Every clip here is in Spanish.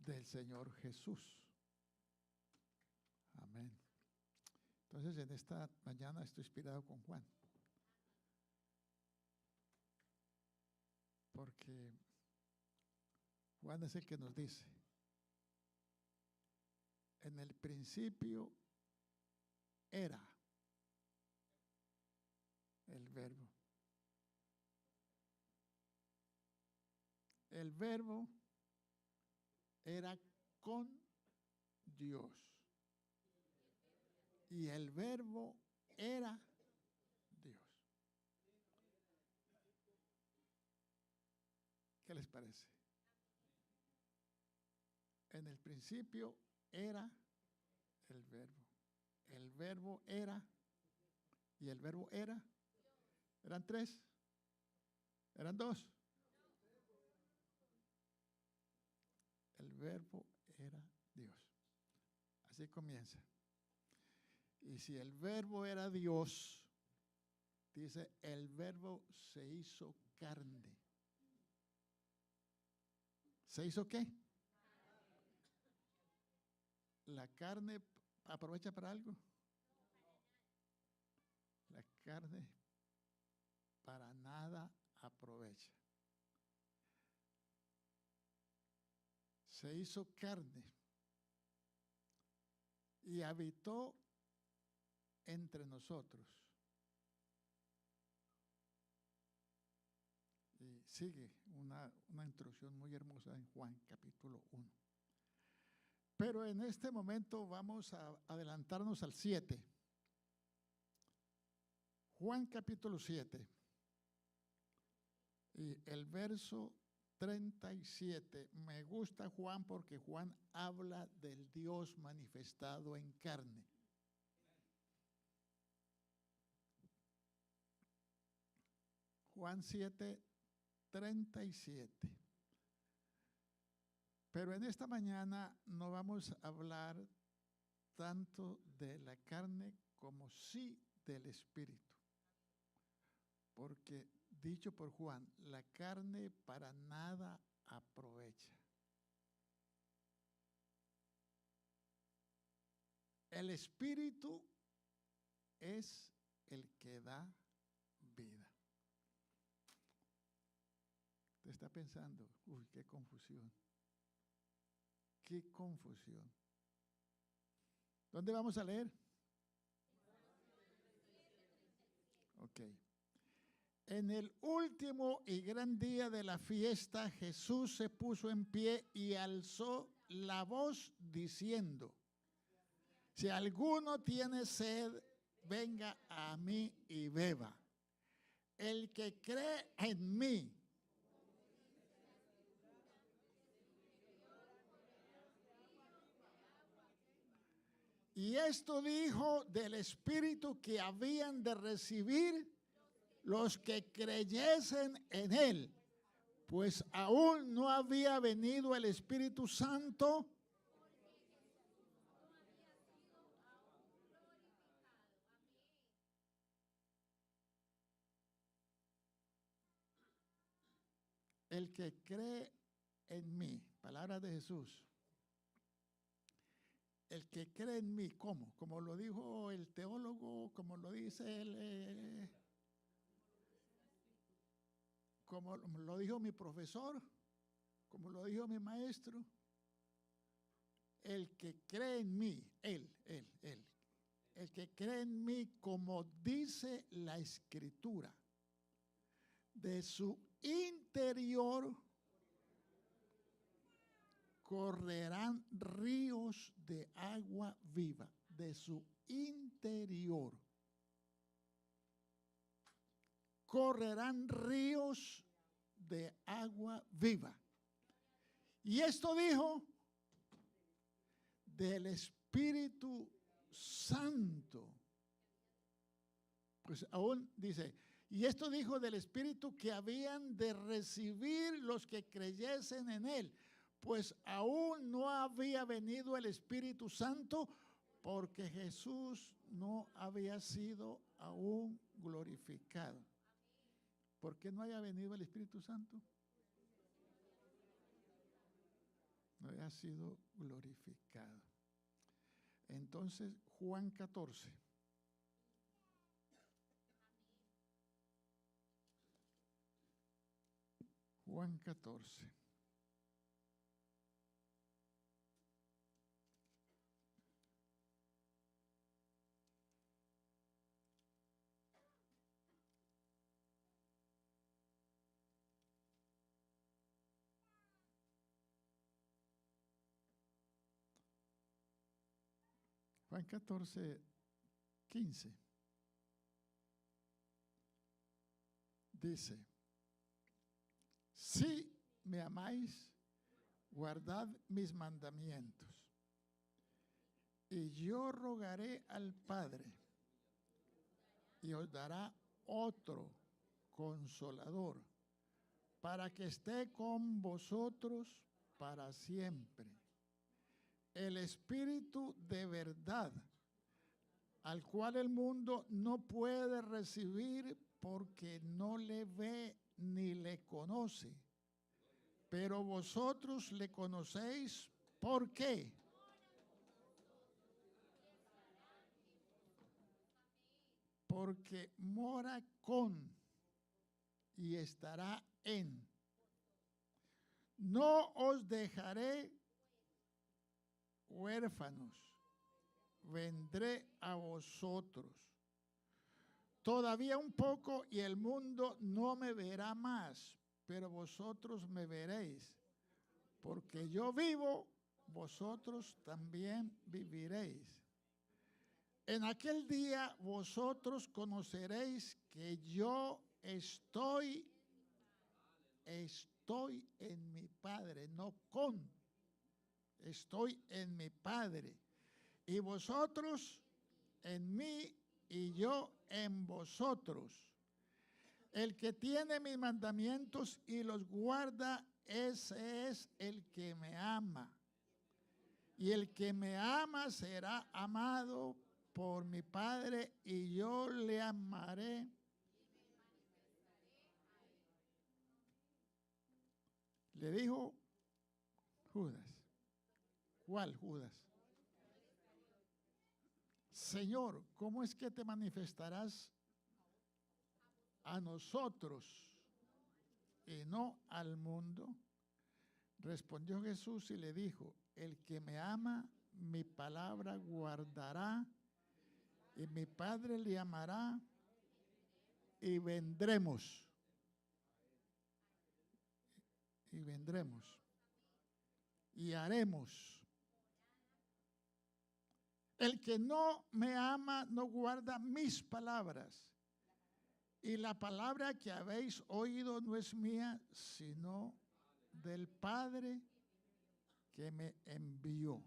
del Señor Jesús. Amén. Entonces, en esta mañana estoy inspirado con Juan, porque Juan es el que nos dice: en el principio era el Verbo. El Verbo era con Dios. Y el Verbo era Dios. ¿Qué les parece? En el principio era el Verbo. El Verbo era, y el Verbo era. ¿Eran tres? ¿Eran dos? El Verbo era Dios. Así comienza. Y si el Verbo era Dios, dice, el Verbo se hizo carne. ¿Se hizo qué? ¿La carne aprovecha para algo? La carne para nada aprovecha. Se hizo carne y habitó entre nosotros. Y sigue una instrucción muy hermosa en Juan capítulo 1. Pero en este momento vamos a adelantarnos al 7. Juan capítulo 7. Y el verso 37. Me gusta Juan porque Juan habla del Dios manifestado en carne. Juan 7, 37. Pero en esta mañana no vamos a hablar tanto de la carne como sí del Espíritu. Porque dicho por Juan, la carne para nada aprovecha. El Espíritu es el que da vida. Te está pensando, uy, qué confusión. Qué confusión. ¿Dónde vamos a leer? Ok. En el último y gran día de la fiesta, Jesús se puso en pie y alzó la voz diciendo: si alguno tiene sed, venga a mí y beba. El que cree en mí, y esto dijo del Espíritu que habían de recibir los que creyesen en él, pues aún no había venido el Espíritu Santo, el que cree en mí, palabras de Jesús. El que cree en mí, ¿cómo? Como lo dijo el teólogo, como lo dice él, como lo dijo mi profesor, como lo dijo mi maestro. El que cree en mí, él. El que cree en mí, como dice la Escritura, de su interior correrán ríos de agua viva. De su interior correrán ríos de agua viva. Y esto dijo del Espíritu Santo. Pues aún dice, y esto dijo del Espíritu que habían de recibir los que creyesen en él, pues aún no había venido el Espíritu Santo, porque Jesús no había sido aún glorificado. ¿Por qué no haya venido el Espíritu Santo? No había ha sido glorificado. Entonces, Juan 14. Juan 14. Juan 14, 15. Dice, si me amáis, guardad mis mandamientos. Y yo rogaré al Padre, y os dará otro consolador, para que esté con vosotros para siempre. El Espíritu de verdad, al cual el mundo no puede recibir porque no le ve ni le conoce. Pero vosotros le conocéis, ¿por qué? Porque mora con y estará en. No os dejaré huérfanos, vendré a vosotros. Todavía un poco y el mundo no me verá más, pero vosotros me veréis. Porque yo vivo, vosotros también viviréis. En aquel día vosotros conoceréis que yo estoy en mi Padre, no con. Estoy en mi Padre. Y vosotros en mí y yo en vosotros. El que tiene mis mandamientos y los guarda, ese es el que me ama. Y el que me ama será amado por mi Padre, y yo le amaré. Le dijo Judas. ¿Cuál Judas? Señor, ¿cómo es que te manifestarás a nosotros y no al mundo? Respondió Jesús y le dijo, el que me ama, mi palabra guardará, y mi Padre le amará, y vendremos. Y vendremos. Y haremos. El que no me ama no guarda mis palabras. Y la palabra que habéis oído no es mía, sino del Padre que me envió.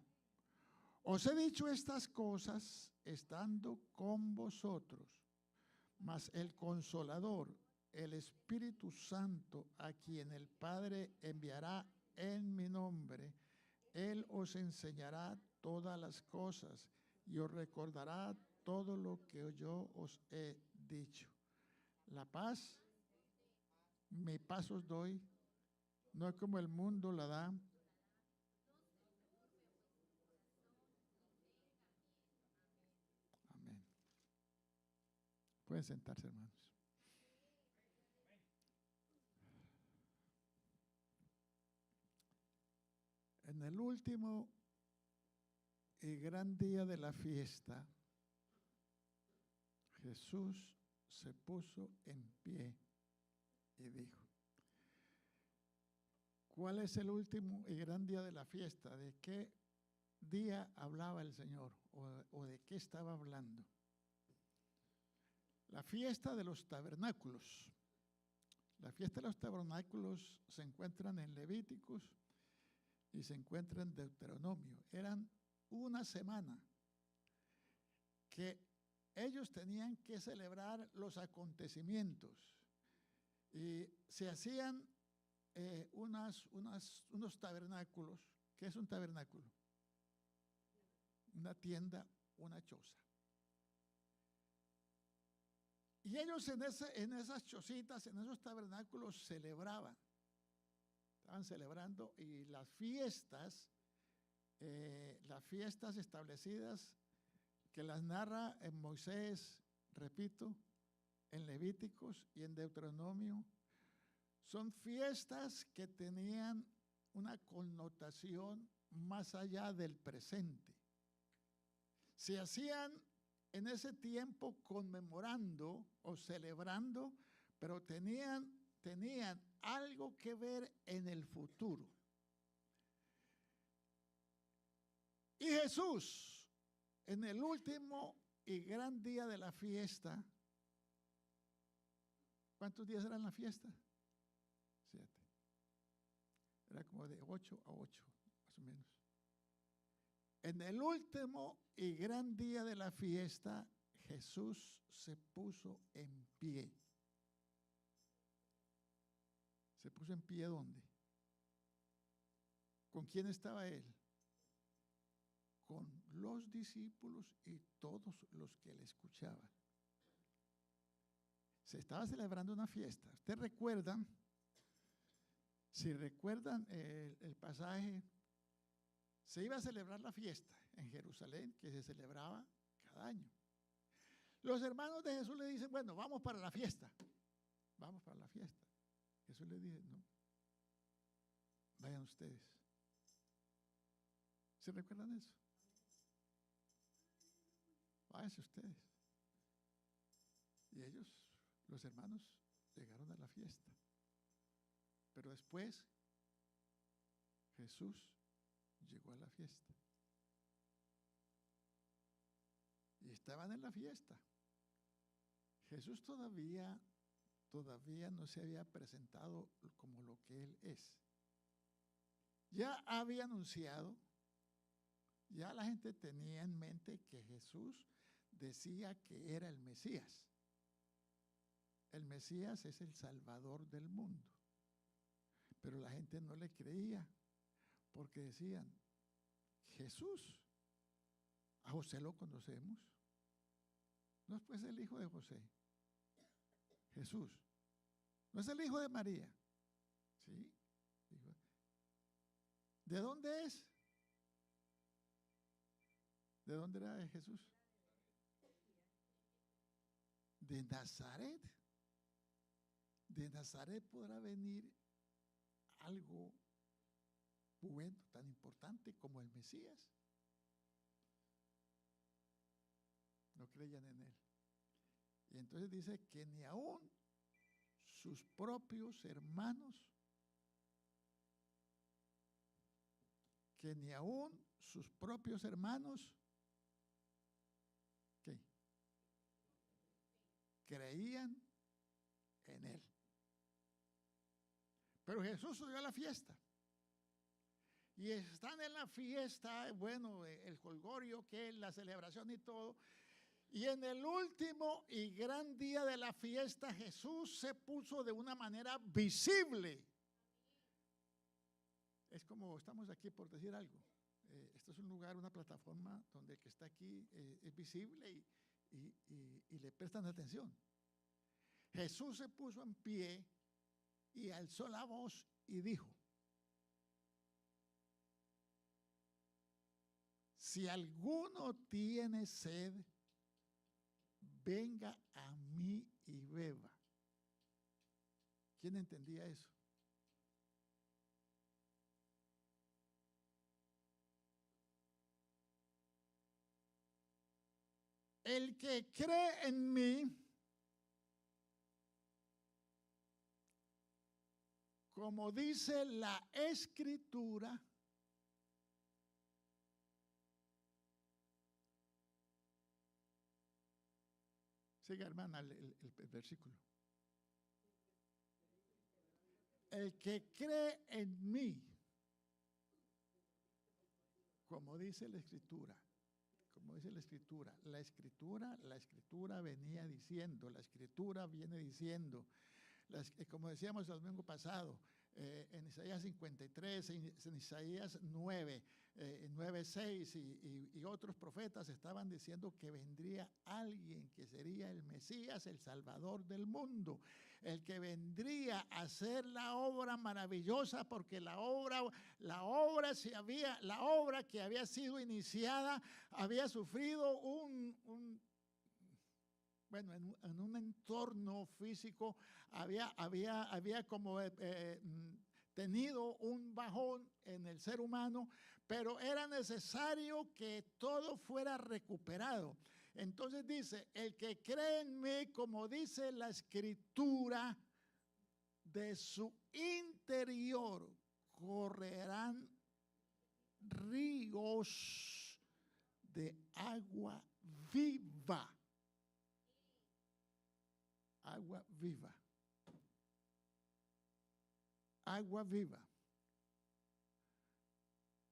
Os he dicho estas cosas estando con vosotros, mas el Consolador, el Espíritu Santo, a quien el Padre enviará en mi nombre, Él os enseñará todas las cosas y os recordará todo lo que yo os he dicho. La paz, mi paz os doy, no es como el mundo la da. Amén. Pueden sentarse, hermanos. En el último y gran día de la fiesta, Jesús se puso en pie y dijo, ¿cuál es el último y gran día de la fiesta? ¿De qué día hablaba el Señor o de qué estaba hablando? La fiesta de los tabernáculos. La fiesta de los tabernáculos se encuentran en Levíticos y se encuentra en Deuteronomio. Eran una semana que ellos tenían que celebrar los acontecimientos y se hacían unos tabernáculos. ¿Qué es un tabernáculo? Una tienda, una choza. Y ellos en esas chocitas, en esos tabernáculos celebraban. Estaban celebrando y las fiestas las fiestas establecidas que las narra en Moisés, repito, en Levíticos y en Deuteronomio, son fiestas que tenían una connotación más allá del presente. Se hacían en ese tiempo conmemorando o celebrando, pero tenían algo que ver en el futuro. Y Jesús, en el último y gran día de la fiesta, ¿cuántos días eran la fiesta? 7. Era como de 8 a 8, más o menos. En el último y gran día de la fiesta, Jesús se puso en pie. ¿Se puso en pie dónde? ¿Con quién estaba él? Con los discípulos y todos los que le escuchaban. Se estaba celebrando una fiesta. ¿Ustedes recuerdan? Si recuerdan el pasaje, se iba a celebrar la fiesta en Jerusalén, que se celebraba cada año. Los hermanos de Jesús le dicen, bueno, vamos para la fiesta. Vamos para la fiesta. Jesús le dice, no, vayan ustedes. ¿Se recuerdan eso? Váyanse ustedes. Y ellos, los hermanos, llegaron a la fiesta. Pero después, Jesús llegó a la fiesta. Y estaban en la fiesta. Jesús todavía no se había presentado como lo que Él es. Ya había anunciado, ya la gente tenía en mente que Jesús decía que era el Mesías. El Mesías es el Salvador del mundo. Pero la gente no le creía porque decían, Jesús, a José lo conocemos. No es pues el hijo de José. Jesús. No es el hijo de María. ¿Sí? ¿De dónde es? ¿De dónde era Jesús? De Nazaret. De Nazaret podrá venir algo bueno, tan importante como el Mesías. No creían en él. Y entonces dice que ni aún sus propios hermanos, ¿qué? Creían en él. Pero Jesús subió a la fiesta. Y están en la fiesta, bueno, el jolgorio, que es la celebración y todo. Y en el último y gran día de la fiesta, Jesús se puso de una manera visible. Es como estamos aquí, por decir algo. Esto es un lugar, una plataforma donde el que está aquí es visible y le prestan atención. Jesús se puso en pie y alzó la voz y dijo, si alguno tiene sed, venga a mí y beba. ¿Quién entendía eso? El que cree en mí, como dice la Escritura, siga, hermana, el versículo. El que cree en mí, como dice la Escritura, la Escritura venía diciendo, la Escritura viene diciendo, como decíamos el domingo pasado, en Isaías 53, en Isaías 9, 9:6 y otros profetas estaban diciendo que vendría alguien que sería el Mesías, el Salvador del mundo, el que vendría a hacer la obra maravillosa, porque la obra que había sido iniciada había sufrido bueno, en un entorno físico había como tenido un bajón en el ser humano, pero era necesario que todo fuera recuperado. Entonces dice, el que cree en mí, como dice la Escritura, de su interior correrán ríos de agua viva. Agua viva. Agua viva.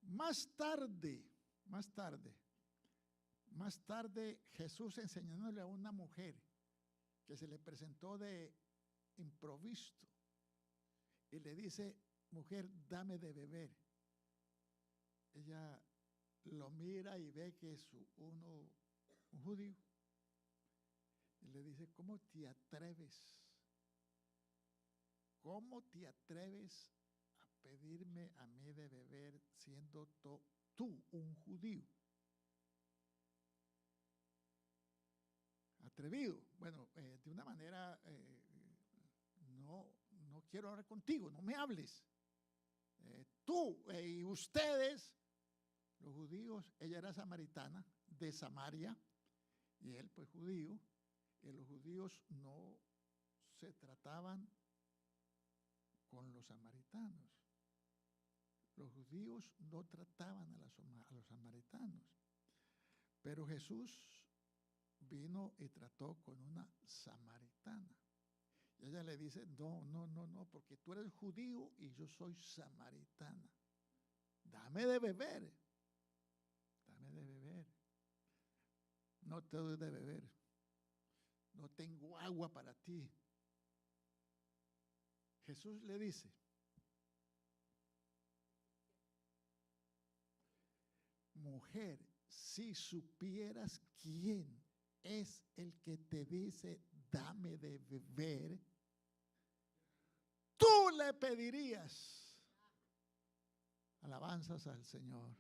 Más tarde Jesús enseñándole a una mujer que se le presentó de improviso y le dice, mujer, dame de beber. Ella lo mira y ve que es un judío. Y le dice, ¿cómo te atreves? ¿Cómo te atreves a pedirme a mí de beber siendo tú un judío? Atrevido. Bueno, de una manera, no quiero hablar contigo, no me hables. Tú y ustedes, los judíos, ella era samaritana, de Samaria, y él pues judío. Y los judíos no se trataban con los samaritanos. Los judíos no trataban a los samaritanos. Pero Jesús vino y trató con una samaritana. Y ella le dice, no, porque tú eres judío y yo soy samaritana. Dame de beber. Dame de beber. No te doy de beber. No tengo agua para ti. Jesús le dice, mujer, si supieras quién es el que te dice, dame de beber, tú le pedirías. Alabanzas al Señor.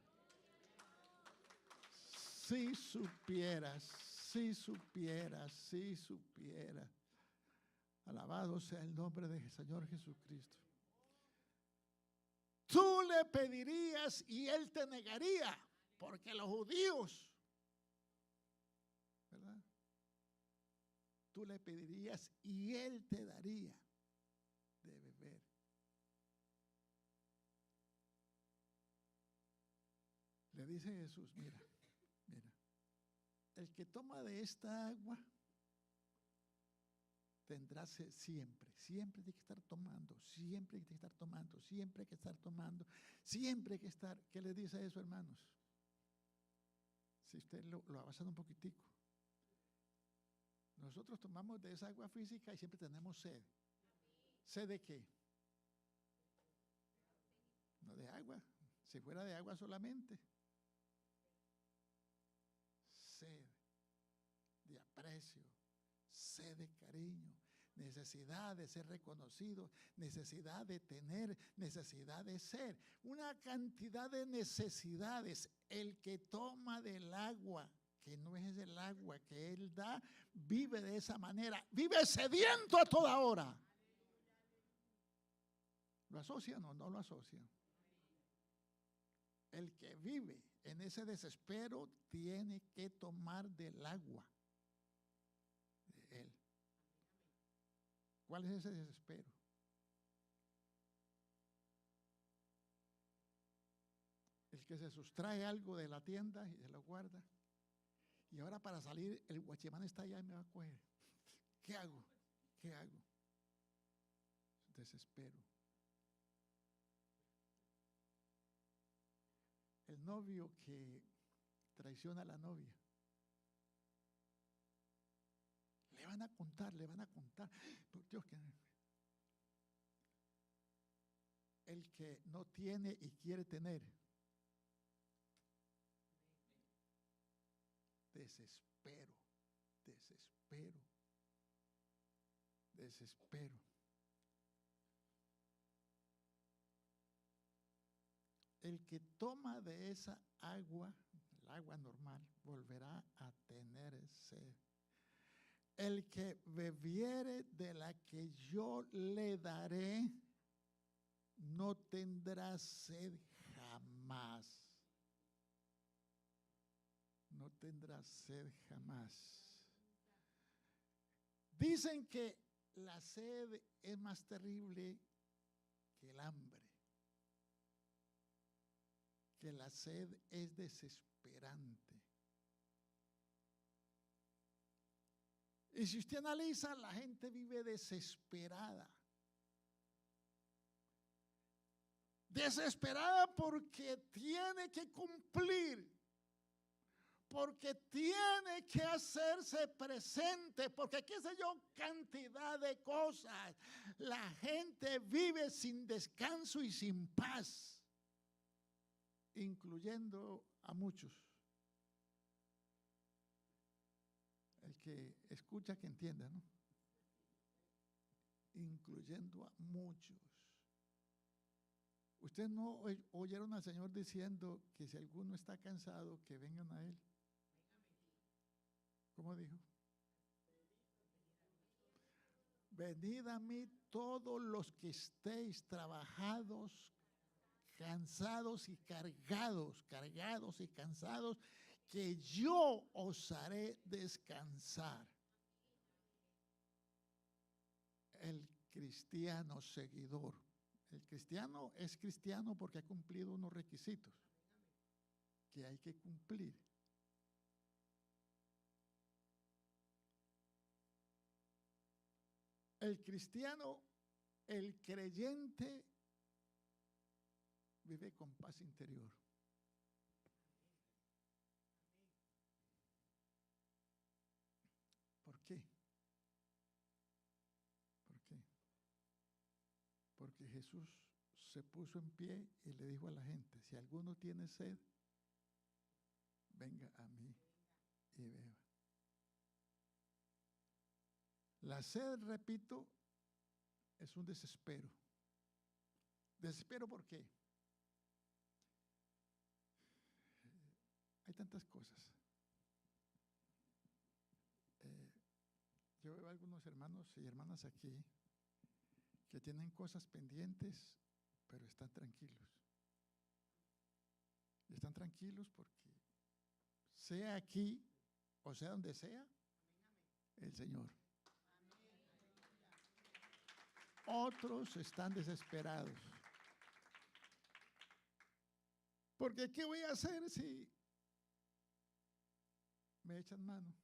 Si supieras. Alabado sea el nombre del Señor Jesucristo. Tú le pedirías y él te negaría, porque los judíos, ¿verdad? Tú le pedirías y él te daría de beber. Le dice Jesús, mira, el que toma de esta agua tendrá sed siempre tiene que estar tomando, siempre hay que estar tomando. ¿Qué le dice eso, hermanos? Si usted lo avanza un poquitico. Nosotros tomamos de esa agua física y siempre tenemos sed. ¿Sed de qué? No de agua, si fuera de agua solamente. Sed de aprecio, sed de cariño, necesidad de ser reconocido, necesidad de tener, necesidad de ser, una cantidad de necesidades. El que toma del agua, que no es el agua que él da, vive de esa manera, vive sediento a toda hora. ¿Lo asocian o no lo asocian? El que vive en ese desespero tiene que tomar del agua de él. ¿Cuál es ese desespero? El que se sustrae algo de la tienda y se lo guarda. Y ahora para salir el guachimán está allá y me va a coger. ¿Qué hago? Desespero. El novio que traiciona a la novia. Le van a contar. Por Dios, que el que no tiene y quiere tener. Desespero, desespero, desespero. El que toma de esa agua, el agua normal, volverá a tener sed. El que bebiere de la que yo le daré, no tendrá sed jamás. No tendrá sed jamás. Dicen que la sed es más terrible que el hambre. Que la sed es desesperante. Y si usted analiza, la gente vive desesperada. Desesperada porque tiene que cumplir, porque tiene que hacerse presente, porque qué sé yo, cantidad de cosas. La gente vive sin descanso y sin paz, incluyendo a muchos. El que escucha que entienda, ¿no? Incluyendo a muchos. Ustedes no oyeron al Señor diciendo que si alguno está cansado, que vengan a Él. ¿Cómo dijo? Venid a mí todos los que estéis trabajados, cansados y cargados y cansados, que yo os haré descansar. El cristiano seguidor. El cristiano es cristiano porque ha cumplido unos requisitos que hay que cumplir. El cristiano, el creyente, vive con paz interior. ¿Por qué? ¿Por qué? Porque Jesús se puso en pie y le dijo a la gente, si alguno tiene sed, venga a mí y beba. La sed, repito, es un desespero. ¿Desespero por qué? Hay tantas cosas. Yo veo algunos hermanos y hermanas aquí que tienen cosas pendientes, pero están tranquilos. Y están tranquilos porque sea aquí o sea donde sea, el Señor. Otros están desesperados. Porque ¿qué voy a hacer si me echan mano?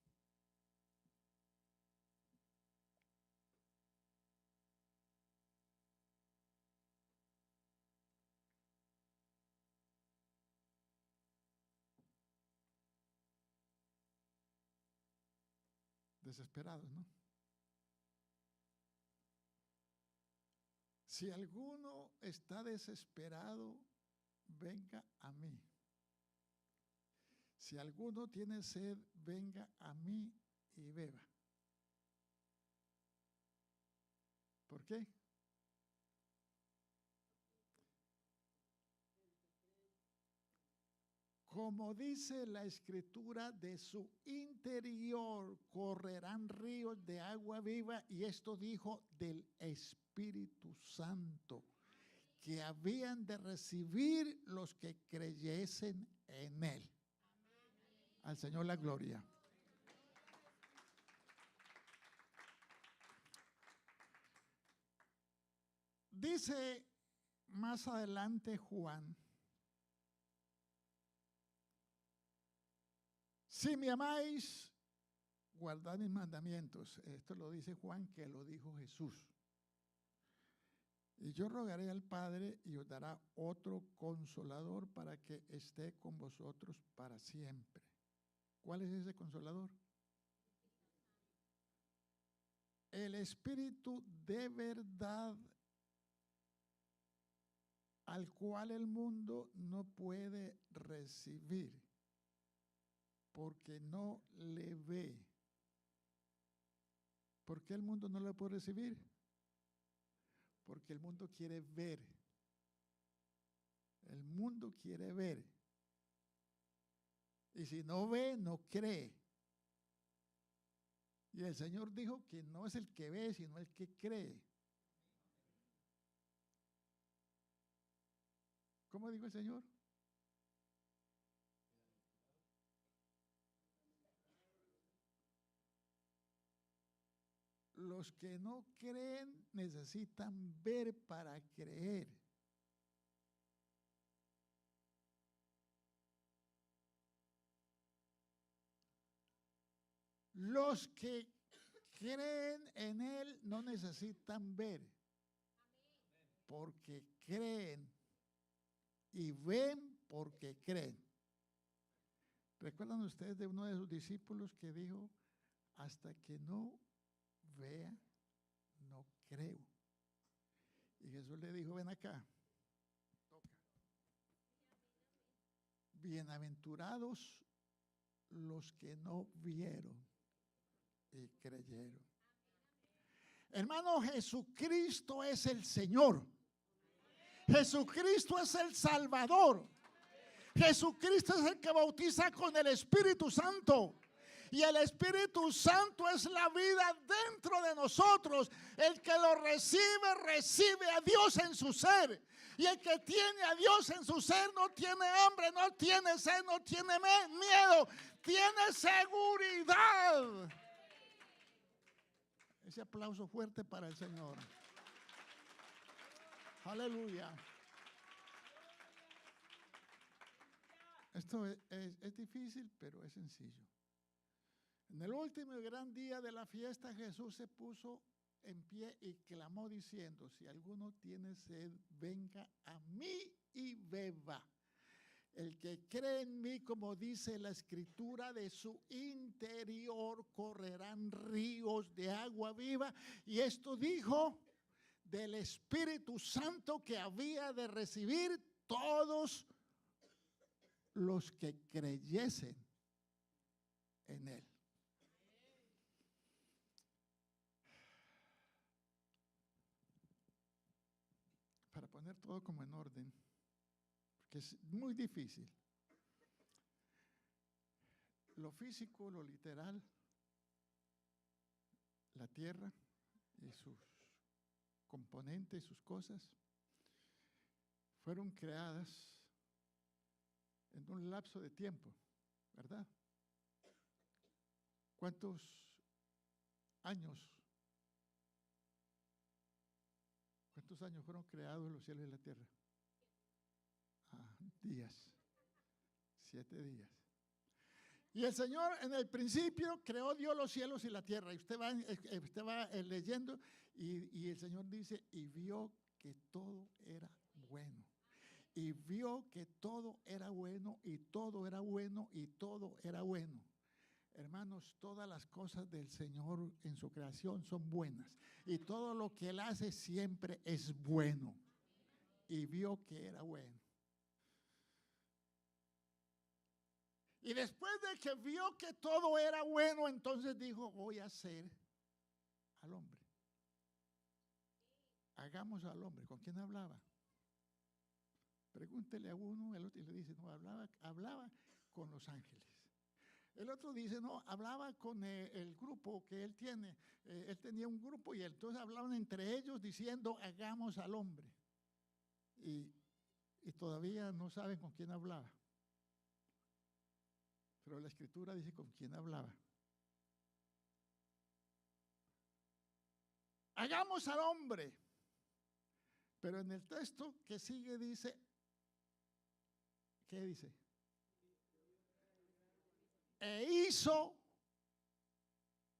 Desesperados, ¿no? Si alguno está desesperado, venga a mí. Si alguno tiene sed, venga a mí y beba. ¿Por qué? Como dice la Escritura, de su interior correrán ríos de agua viva, y esto dijo del Espíritu Santo, que habían de recibir los que creyesen en Él. Al Señor la gloria. Dice más adelante Juan, si me amáis, guardad mis mandamientos. Esto lo dice Juan, que lo dijo Jesús. Y yo rogaré al Padre y os dará otro consolador para que esté con vosotros para siempre. ¿Cuál es ese consolador? El Espíritu de verdad, al cual el mundo no puede recibir, porque no le ve. ¿Por qué el mundo no lo puede recibir? Porque el mundo quiere ver. El mundo quiere ver. Y si no ve, no cree. Y el Señor dijo que no es el que ve, sino el que cree. ¿Cómo dijo el Señor? Los que no creen necesitan ver para creer. Los que creen en Él no necesitan ver, porque creen y ven porque creen. ¿Recuerdan ustedes de uno de sus discípulos que dijo, hasta que no vea, no creo? Y Jesús le dijo, ven acá, toca. Bienaventurados los que no vieron y creyeron. Hermano, Jesucristo es el Señor. Jesucristo es el Salvador. Jesucristo es el que bautiza con el Espíritu Santo. Y el Espíritu Santo es la vida dentro de nosotros. El que lo recibe, recibe a Dios en su ser. Y el que tiene a Dios en su ser no tiene hambre, no tiene sed, no tiene miedo, tiene seguridad. Ese aplauso fuerte para el Señor. Aleluya. Esto es difícil, pero es sencillo. En el último y gran día de la fiesta, Jesús se puso en pie y clamó diciendo, si alguno tiene sed, venga a mí y beba. El que cree en mí, como dice la Escritura, de su interior correrán ríos de agua viva. Y esto dijo del Espíritu Santo que había de recibir todos los que creyesen en él. Para poner todo como en orden, porque es muy difícil. Lo físico, lo literal, la tierra y sus componentes, sus cosas, fueron creadas en un lapso de tiempo, ¿verdad? ¿Cuántos años? ¿Cuántos años fueron creados los cielos y la tierra? Días. 7 días. Y el Señor en el principio creó Dios los cielos y la tierra. Y usted va leyendo y el Señor dice, y vio que todo era bueno. Y vio que todo era bueno y todo era bueno y todo era bueno. Hermanos, todas las cosas del Señor en su creación son buenas. Y todo lo que Él hace siempre es bueno. Y vio que era bueno. Y después de que vio que todo era bueno, entonces dijo, voy a hacer al hombre. Hagamos al hombre. ¿Con quién hablaba? Pregúntele a uno, el otro y le dice, no, hablaba con los ángeles. El otro dice, no, hablaba con el grupo que él tiene. Él tenía un grupo y entonces hablaban entre ellos diciendo, hagamos al hombre. Y todavía no saben con quién hablaba. Pero la Escritura dice con quién hablaba. Hagamos al hombre. Pero en el texto que sigue dice, ¿qué dice? E hizo,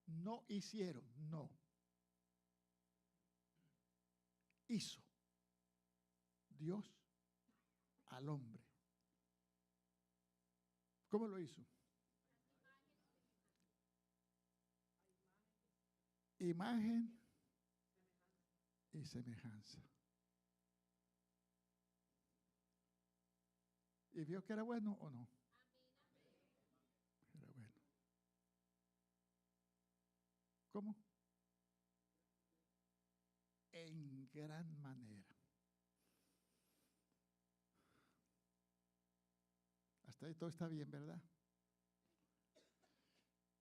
no hicieron, no. Hizo Dios al hombre. ¿Cómo lo hizo? Imagen y semejanza. ¿Y vio que era bueno o no? Era bueno. ¿Cómo? En gran manera. Hasta ahí todo está bien, ¿verdad?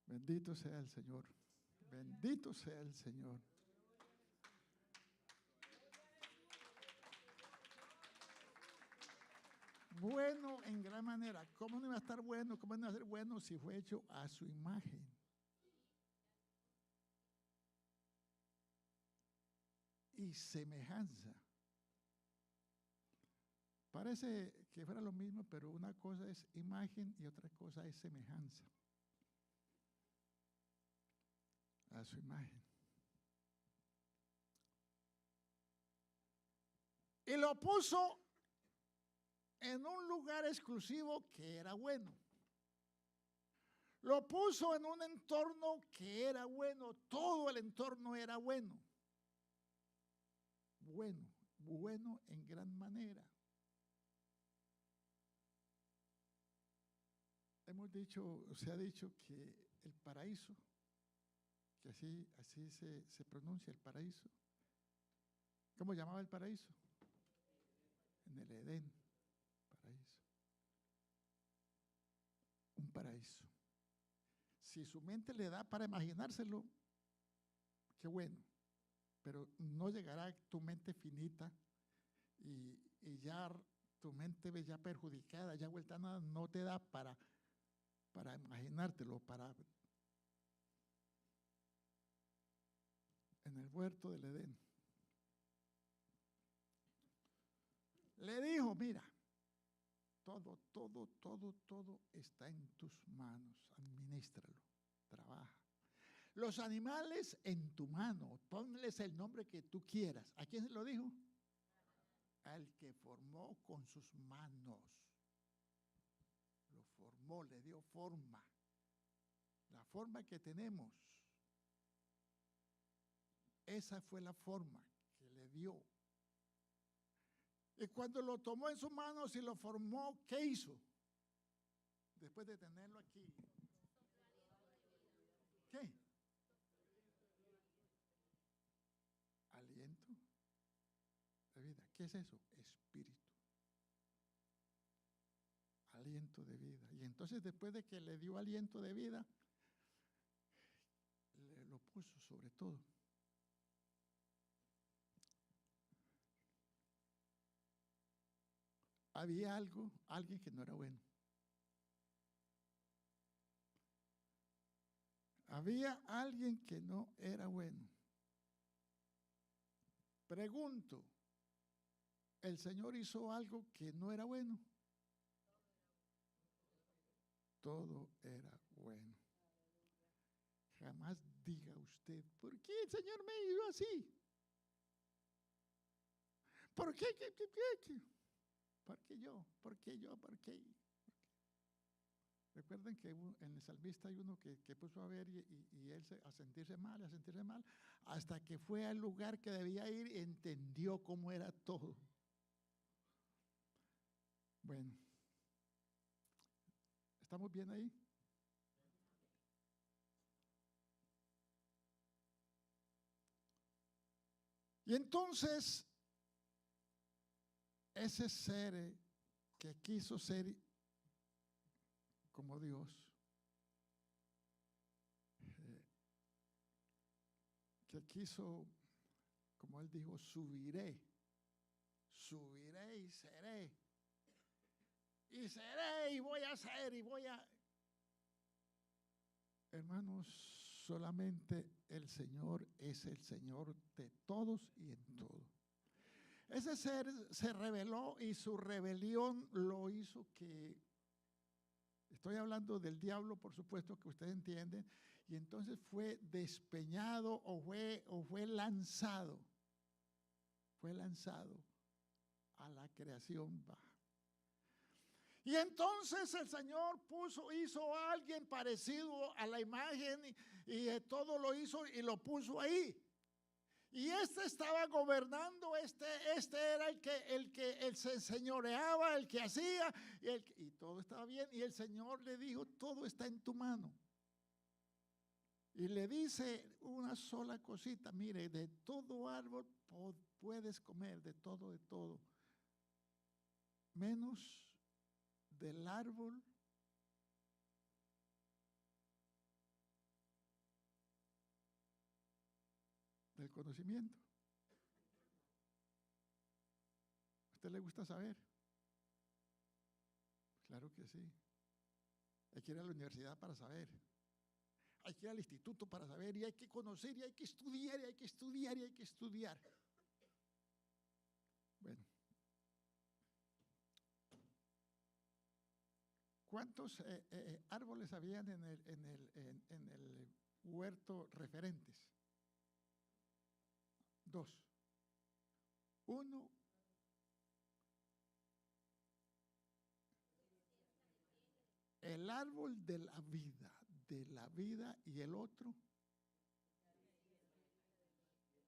Bendito sea el Señor. Bendito sea el Señor. Bueno en gran manera. ¿Cómo no iba a estar bueno? ¿Cómo no iba a ser bueno si fue hecho a su imagen? Y semejanza. Parece que fuera lo mismo, pero una cosa es imagen y otra cosa es semejanza. A su imagen. Y lo puso en un lugar exclusivo que era bueno. Lo puso en un entorno que era bueno. Todo el entorno era bueno. Bueno en gran manera. Se ha dicho que el paraíso, que así se pronuncia el paraíso. ¿Cómo llamaba el paraíso? En el Edén, paraíso. Un paraíso. Si su mente le da para imaginárselo, qué bueno. Pero no llegará tu mente finita y ya tu mente ve ya perjudicada, ya vuelta a nada, no te da para imaginártelo, en el huerto del Edén. Le dijo, mira, todo está en tus manos, administralo, trabaja. Los animales en tu mano, ponles el nombre que tú quieras. ¿A quién se lo dijo? Al que formó con sus manos. Lo formó, le dio forma. La forma que tenemos. Esa fue la forma que le dio. Y cuando lo tomó en sus manos y lo formó, ¿qué hizo? Después de tenerlo aquí. ¿Qué? Aliento de vida. ¿Qué es eso? Espíritu. Aliento de vida. Y entonces después de que le dio aliento de vida, lo puso sobre todo. Había alguien que no era bueno. Había alguien que no era bueno. Pregunto, ¿el Señor hizo algo que no era bueno? Todo era bueno. Jamás diga usted, ¿por qué el Señor me hizo así? ¿Por qué? ¿Por qué yo? ¿Por qué yo? ¿Por qué? Recuerden que en el salmista hay uno que puso a ver y él a sentirse mal, hasta que fue al lugar que debía ir, entendió cómo era todo. Bueno, ¿estamos bien ahí? Y entonces, ese ser que quiso ser como Dios, que quiso, como él dijo, subiré y seré, y voy a ser, Hermanos, solamente el Señor es el Señor de todos y en todo. Ese ser se rebeló y su rebelión lo hizo que, estoy hablando del diablo, por supuesto que ustedes entienden, y entonces fue despeñado o fue lanzado a la creación baja. Y entonces el Señor hizo a alguien parecido a la imagen y todo lo hizo y lo puso ahí. Y este estaba gobernando, este era el que se señoreaba, el que hacía, y todo estaba bien. Y el Señor le dijo, todo está en tu mano. Y le dice una sola cosita, mire, de todo árbol puedes comer, de todo, menos del árbol del conocimiento. ¿A usted le gusta saber? Claro que sí. Hay que ir a la universidad para saber. Hay que ir al instituto para saber, y hay que conocer, y hay que estudiar, y hay que estudiar, y hay que estudiar. Bueno. ¿Cuántos árboles habían en el huerto referentes? 2. 1. El árbol de la vida, y el otro,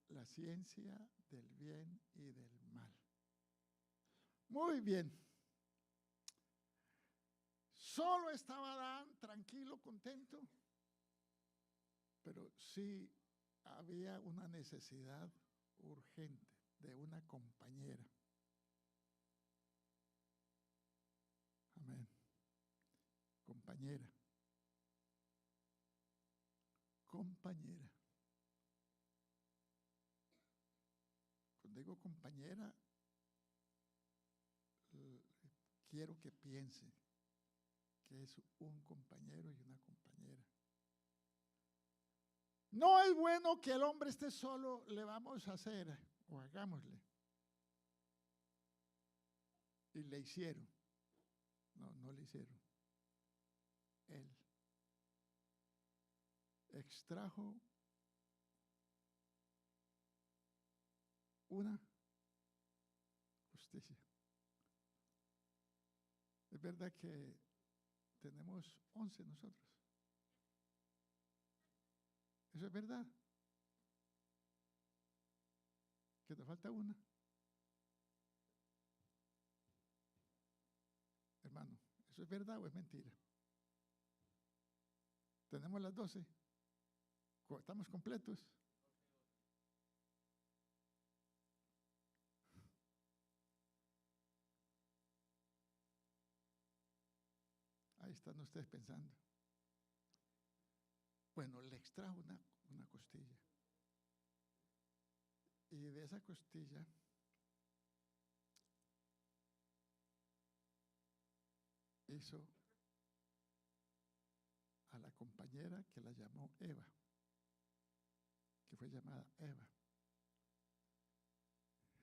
la ciencia del bien y del mal. Muy bien. Solo estaba Adán tranquilo, contento, pero sí había una necesidad urgente de una compañera. Amén. Compañera. Compañera. Cuando digo compañera, quiero que piense que es un compañero y una compañera. No es bueno que el hombre esté solo, le vamos a hacer, o hagámosle. Y le hicieron. No le hicieron. Él extrajo una justicia. Es verdad que tenemos 11 nosotros. Eso es verdad. Que nos falta una. Hermano, ¿eso es verdad o es mentira? Tenemos las 12. ¿Estamos completos? Ahí están ustedes pensando. Bueno, le extrajo una costilla. Y de esa costilla hizo a la compañera que la llamó Eva, que fue llamada Eva.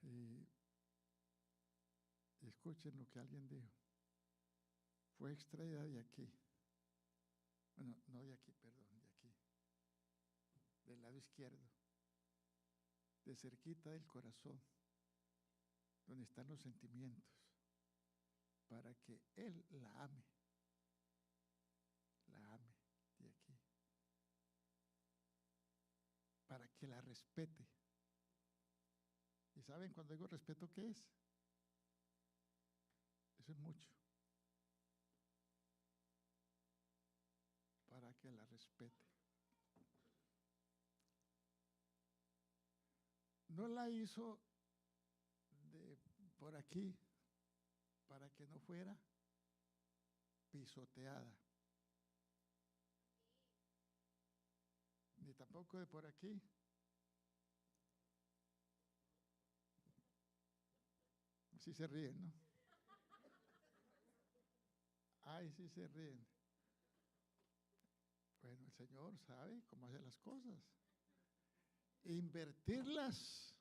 Y escuchen lo que alguien dijo. Fue extraída de aquí. Bueno, no de aquí, perdón, de aquí. Del lado izquierdo. De cerquita del corazón, donde están los sentimientos, para que él la ame de aquí, para que la respete. ¿Y saben cuando digo respeto qué es? Eso es mucho. Para que la respete. No la hizo por aquí para que no fuera pisoteada. Ni tampoco de por aquí. Sí se ríen, ¿no? Ay, sí se ríen. Bueno, el Señor sabe cómo hacer las cosas. Invertirlas.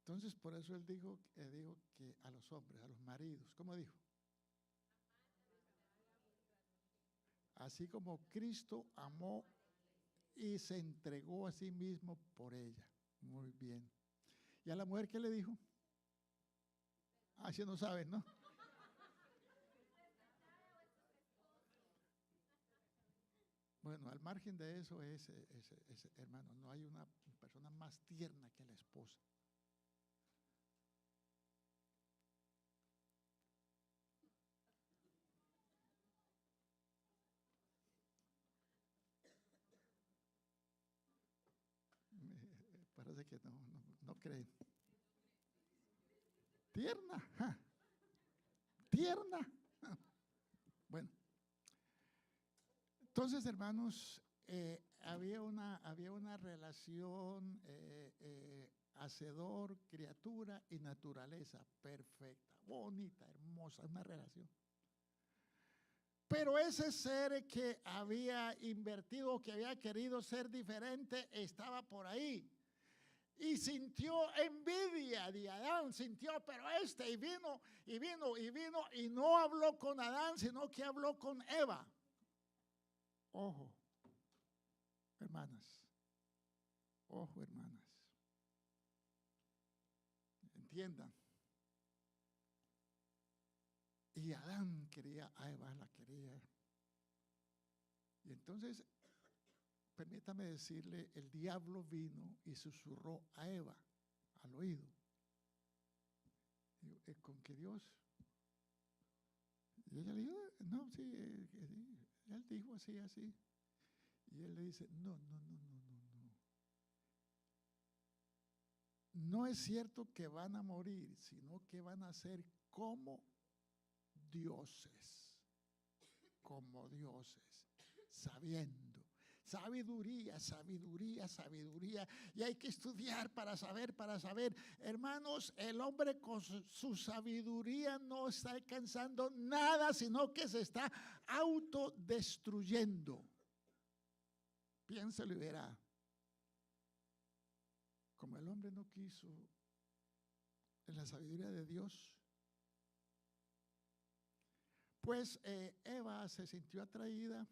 Entonces, por eso él dijo que a los hombres, a los maridos, ¿cómo dijo? Así como Cristo amó y se entregó a sí mismo por ella. Muy bien. ¿Y a la mujer qué le dijo? Así no saben, ¿no? Bueno, al margen de eso, hermano, no hay una persona más tierna que la esposa. Parece que no creen. Tierna. Ja. Tierna. Ja. Bueno. Entonces, hermanos, había una relación hacedor, criatura y naturaleza perfecta, bonita, hermosa, una relación. Pero ese ser que había invertido, que había querido ser diferente, estaba por ahí. Y sintió envidia de Adán, pero y vino, y no habló con Adán, sino que habló con Eva. Ojo, hermanas, entiendan. Y Adán quería a Eva, la quería. Y entonces, permítame decirle, el diablo vino y susurró a Eva al oído. Digo, ¿con qué Dios? Y ella le dijo, no, sí, él dijo así. Y él le dice, no. No es cierto que van a morir, sino que van a ser como dioses, sabiendo. Sabiduría. Y hay que estudiar para saber. Hermanos, el hombre con su sabiduría no está alcanzando nada, sino que se está autodestruyendo. Piénselo y verá. Como el hombre no quiso en la sabiduría de Dios, pues Eva se sintió atraída,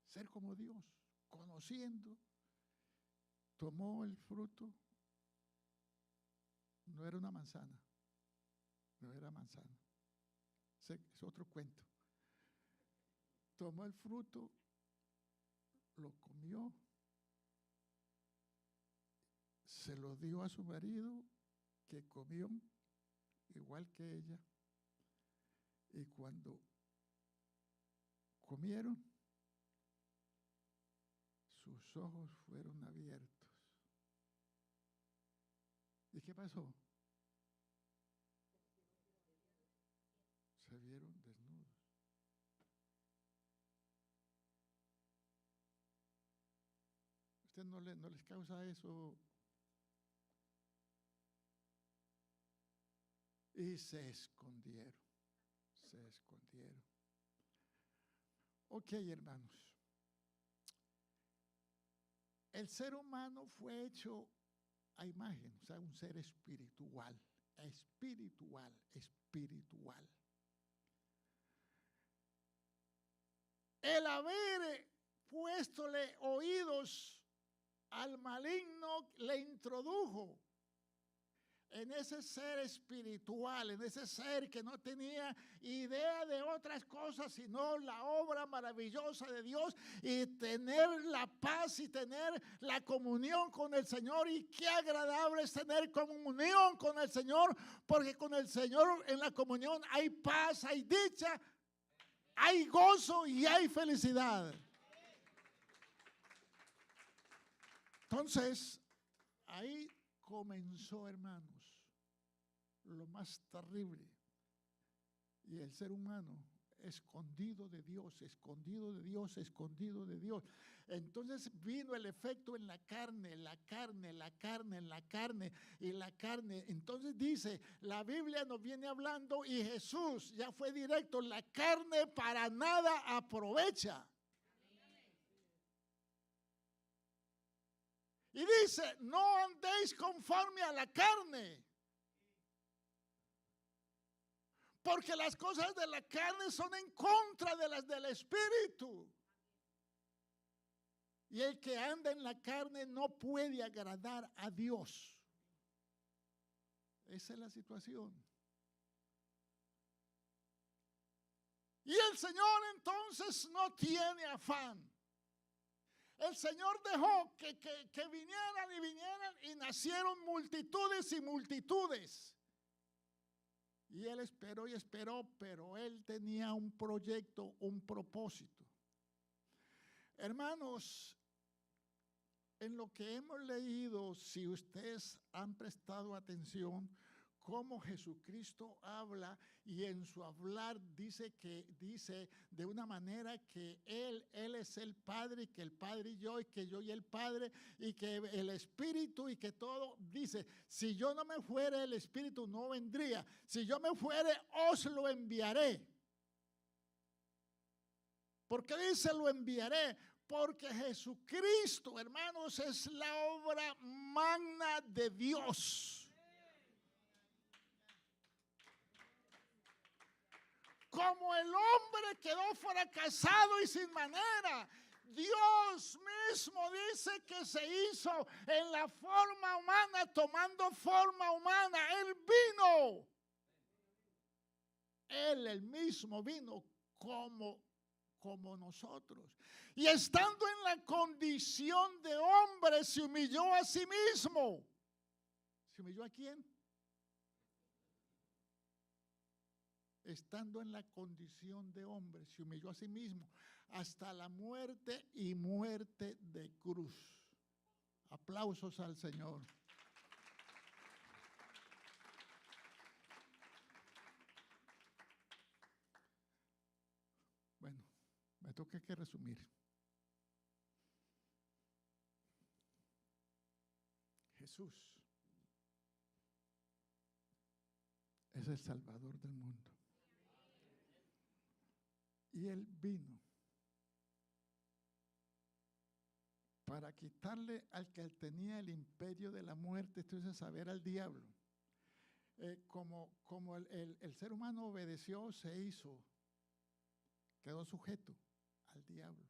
ser como Dios, conociendo, tomó el fruto, no era una manzana, es otro cuento. Tomó el fruto, lo comió, se lo dio a su marido, que comió igual que ella. Y cuando comieron, sus ojos fueron abiertos. ¿Y qué pasó? Se vieron desnudos. ¿Usted no les causa eso? Y se escondieron. Ok, hermanos. El ser humano fue hecho a imagen, o sea, un ser espiritual. El haber puéstole oídos al maligno le introdujo en ese ser espiritual, en ese ser que no tenía idea de otras cosas, sino la obra maravillosa de Dios y tener la paz y tener la comunión con el Señor. Y qué agradable es tener comunión con el Señor, porque con el Señor en la comunión hay paz, hay dicha, hay gozo y hay felicidad. Entonces, ahí comenzó, hermanos, lo más terrible. Y el ser humano escondido de Dios. Entonces vino el efecto en la carne. Entonces dice, la Biblia nos viene hablando y Jesús ya fue directo, la carne para nada aprovecha. Y dice, no andéis conforme a la carne, porque las cosas de la carne son en contra de las del Espíritu. Y el que anda en la carne no puede agradar a Dios. Esa es la situación. Y el Señor entonces no tiene afán. el Señor dejó que vinieran y vinieran y nacieron multitudes y multitudes. Y Él esperó y esperó, pero Él tenía un proyecto, un propósito. Hermanos, en lo que hemos leído, si ustedes han prestado atención, cómo Jesucristo habla, y en su hablar dice de una manera que Él es el Padre, y que el Padre y yo, y que yo y el Padre, y que el Espíritu, y que todo. Dice, si yo no me fuere, el Espíritu no vendría. Si yo me fuere, os lo enviaré. ¿Por qué dice lo enviaré? Porque Jesucristo, hermanos, es la obra magna de Dios. Como el hombre quedó fracasado y sin manera, Dios mismo dice que se hizo en la forma humana, tomando forma humana. Él vino. Él, el mismo, vino como nosotros. Y estando en la condición de hombre, se humilló a sí mismo. ¿Se humilló a quién? Estando en la condición de hombre, se humilló a sí mismo hasta la muerte y muerte de cruz. Aplausos al Señor. Bueno, me toca que resumir. Jesús es el Salvador del mundo. Y Él vino para quitarle al que tenía el imperio de la muerte, entonces saber al diablo. Como el ser humano obedeció, se hizo, quedó sujeto al diablo.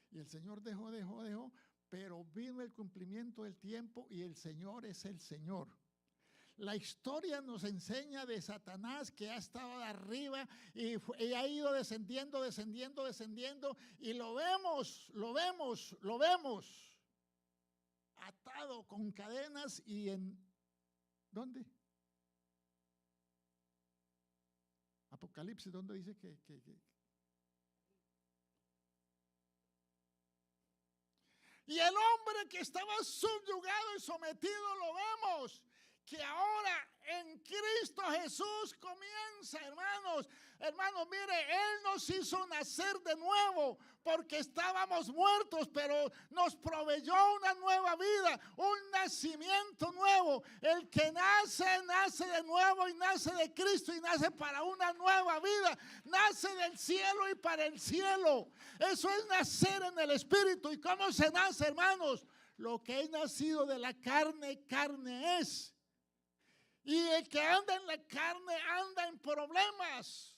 Y el Señor dejó, pero vino el cumplimiento del tiempo y el Señor es el Señor. La historia nos enseña de Satanás, que ha estado de arriba y ha ido descendiendo, y lo vemos atado con cadenas. ¿Y en dónde? Apocalipsis, ¿dónde dice que? Y el hombre que estaba subyugado y sometido, lo vemos, que ahora en Cristo Jesús comienza, hermanos, mire, Él nos hizo nacer de nuevo porque estábamos muertos, pero nos proveyó una nueva vida, un nacimiento nuevo. El que nace de nuevo y nace de Cristo y nace para una nueva vida, nace del cielo y para el cielo. Eso es nacer en el Espíritu. ¿Y cómo se nace, hermanos? Lo que es nacido de la carne, carne es. Y el que anda en la carne anda en problemas,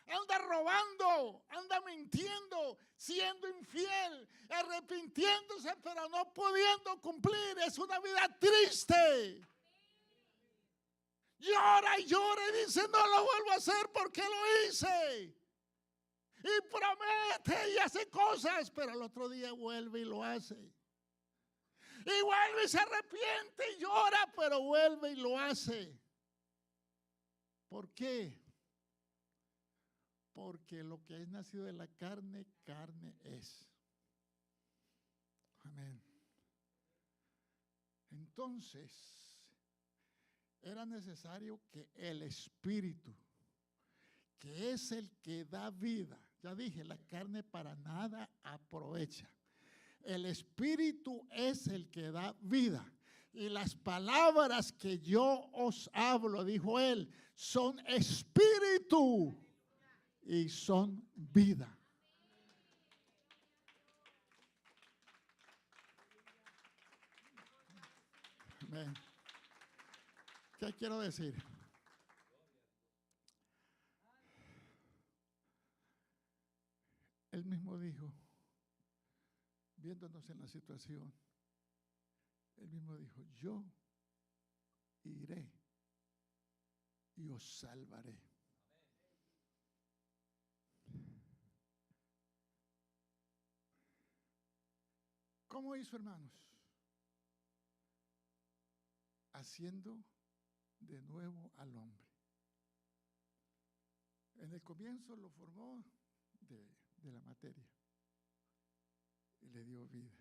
anda robando, anda mintiendo, siendo infiel, arrepintiéndose, pero no pudiendo cumplir. Es una vida triste. Llora y llora y dice, no lo vuelvo a hacer porque lo hice. Y promete y hace cosas, pero al otro día vuelve y lo hace. Y vuelve y se arrepiente y llora, pero vuelve y lo hace. ¿Por qué? Porque lo que es nacido de la carne, carne es. Amén. Entonces, era necesario que el Espíritu, que es el que da vida, ya dije, la carne para nada aprovecha. El Espíritu es el que da vida. Y las palabras que yo os hablo, dijo Él, son espíritu y son vida. Amén. ¿Qué quiero decir? Él mismo dijo, viéndonos en la situación, él mismo dijo, yo iré y os salvaré. ¿Cómo hizo, hermanos? Haciendo de nuevo al hombre. En el comienzo lo formó de la materia y le dio vida.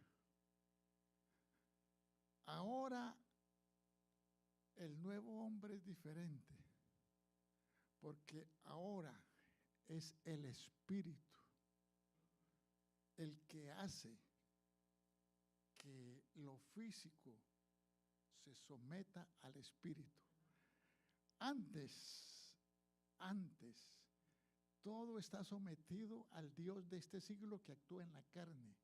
Ahora el nuevo hombre es diferente, porque ahora es el Espíritu el que hace que lo físico se someta al Espíritu. Antes, todo está sometido al Dios de este siglo que actúa en la carne.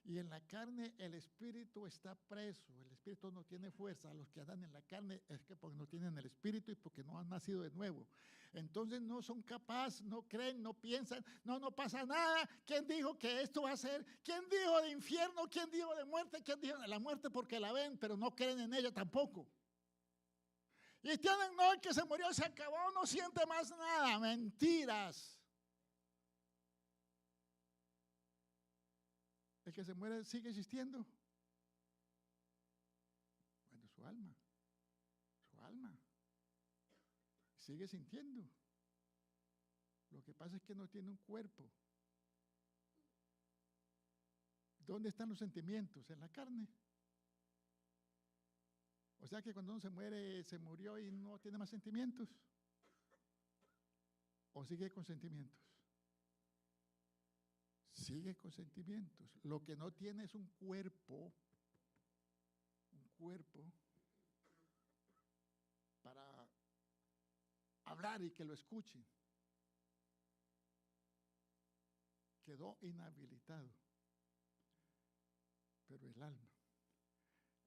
Y en la carne el espíritu está preso, el espíritu no tiene fuerza. Los que andan en la carne es que porque no tienen el espíritu y porque no han nacido de nuevo. Entonces no son capaces, no creen, no piensan, no pasa nada. ¿Quién dijo que esto va a ser? ¿Quién dijo de infierno? ¿Quién dijo de muerte? ¿Quién dijo de la muerte? Porque la ven, pero no creen en ella tampoco. Y tienen, no, el que se murió se acabó, no siente más nada. Mentiras. El que se muere sigue existiendo. Bueno, su alma sigue sintiendo. Lo que pasa es que no tiene un cuerpo. ¿Dónde están los sentimientos? En la carne. O sea que cuando uno se muere, se murió y no tiene más sentimientos. ¿O sigue con sentimientos? Sigue con sentimientos. Lo que no tiene es un cuerpo para hablar y que lo escuchen. Quedó inhabilitado. Pero el alma.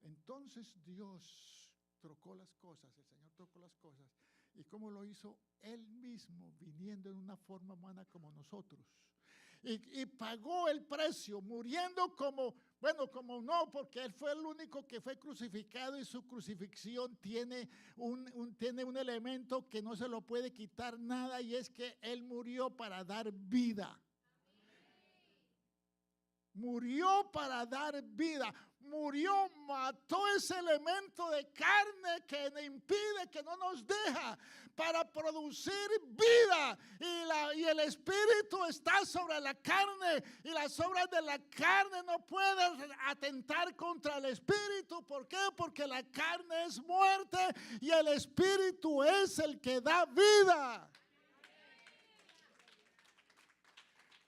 Entonces Dios trocó las cosas, el Señor trocó las cosas. ¿Y cómo lo hizo? Él mismo, viniendo en una forma humana como nosotros. Y pagó el precio, muriendo como no, porque Él fue el único que fue crucificado y su crucifixión tiene un elemento que no se lo puede quitar nada, y es que Él murió para dar vida. Murió para dar vida. Murió, mató ese elemento de carne que nos impide, que no nos deja, para producir vida. Y el espíritu está sobre la carne, y las obras de la carne no pueden atentar contra el espíritu. ¿Por qué? Porque la carne es muerte y el espíritu es el que da vida.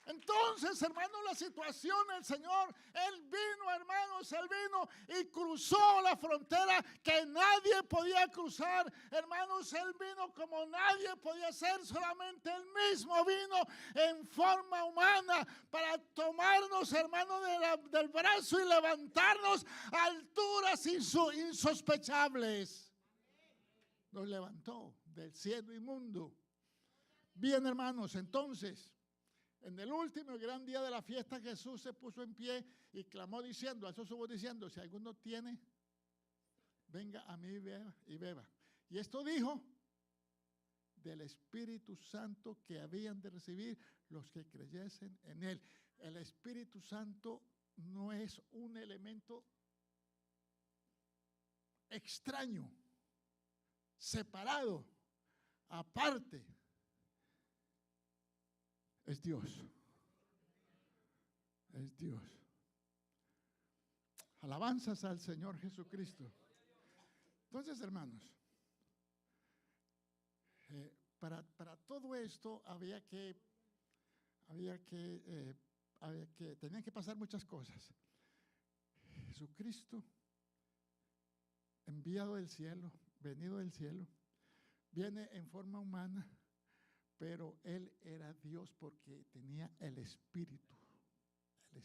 Entonces, hermanos, la situación del Señor, Él vino, hermanos, Él vino y cruzó la frontera que nadie podía cruzar. Hermanos, Él vino como nadie podía ser, solamente Él mismo vino en forma humana para tomarnos, hermanos, del brazo y levantarnos a alturas insospechables. Nos levantó del cielo inmundo. Bien, hermanos, entonces, en el último y gran día de la fiesta, Jesús se puso en pie y clamó diciendo, a eso estuvo diciendo, si alguno tiene, venga a mí y beba. Y esto dijo del Espíritu Santo que habían de recibir los que creyesen en Él. El Espíritu Santo no es un elemento extraño, separado, aparte. Es Dios. Es Dios. Alabanzas al Señor Jesucristo. Entonces, hermanos, para todo esto tenían que pasar muchas cosas. Jesucristo, enviado del cielo, venido del cielo, viene en forma humana. Pero Él era Dios porque tenía el Espíritu. El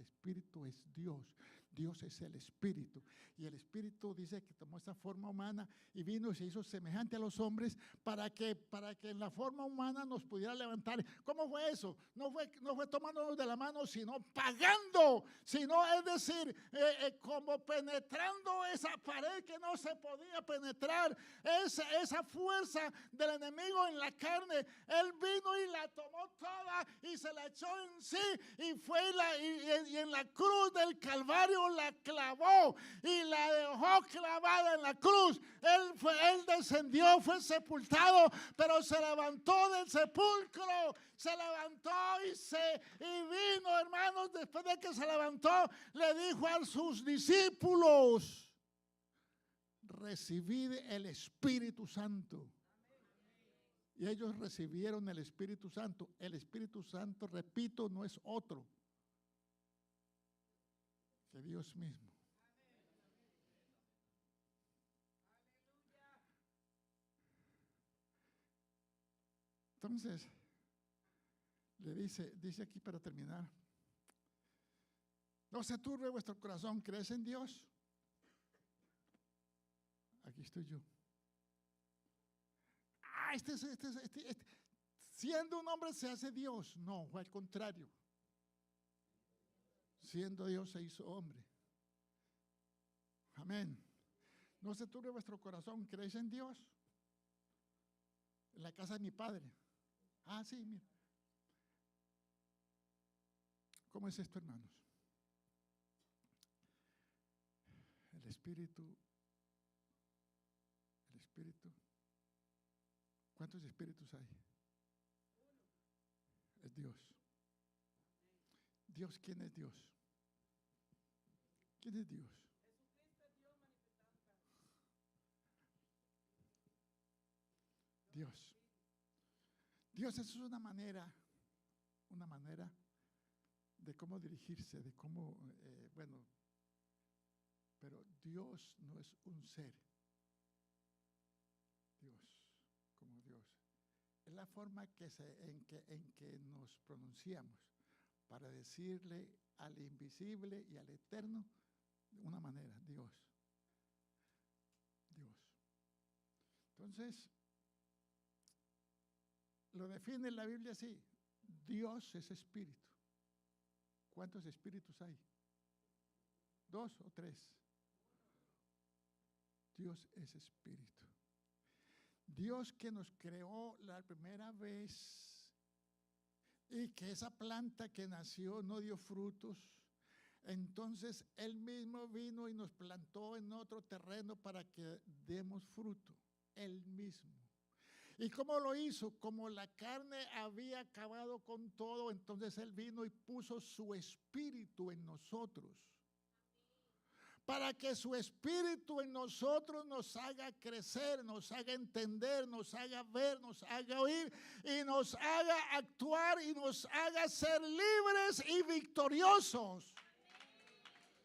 Espíritu es Dios. Dios es el Espíritu. Y el Espíritu dice que tomó esa forma humana y vino y se hizo semejante a los hombres para que en la forma humana nos pudiera levantar. ¿Cómo fue eso? No fue tomándonos de la mano, sino pagando. Sino, es decir, como penetrando esa pared que no se podía penetrar. Esa fuerza del enemigo en la carne. Él vino y la tomó toda y se la echó en sí. Y fue y en la cruz del Calvario la clavó y la dejó clavada en la cruz. Él descendió, fue sepultado, pero se levantó del sepulcro, se levantó y vino, hermanos. Después de que se levantó, le dijo a sus discípulos: recibid el Espíritu Santo. Y ellos recibieron el Espíritu Santo. El Espíritu Santo, repito, no es otro que Dios mismo. Entonces, dice aquí para terminar: no se turbe vuestro corazón, ¿crees en Dios? Aquí estoy yo. Siendo un hombre se hace Dios. No, fue al contrario. Siendo Dios se hizo hombre. Amén. No se turbe vuestro corazón, ¿creéis en Dios? En la casa de mi padre. Ah, sí, mira. ¿Cómo es esto, hermanos? El Espíritu. ¿Cuántos espíritus hay? Es Dios. Dios, ¿quién es Dios? ¿Quién es Dios? Dios. Dios es una manera de cómo dirigirse, de cómo, pero Dios no es un ser. Dios, como Dios. Es la forma en que nos pronunciamos para decirle al invisible y al eterno de una manera: Dios. Dios. Entonces, lo define la Biblia así: Dios es espíritu. ¿Cuántos espíritus hay? ¿2 o 3? Dios es espíritu. Dios que nos creó la primera vez y que esa planta que nació no dio frutos, entonces Él mismo vino y nos plantó en otro terreno para que demos fruto. Él mismo. ¿Y cómo lo hizo? Como la carne había acabado con todo, entonces Él vino y puso su espíritu en nosotros, para que su espíritu en nosotros nos haga crecer, nos haga entender, nos haga ver, nos haga oír y nos haga actuar y nos haga ser libres y victoriosos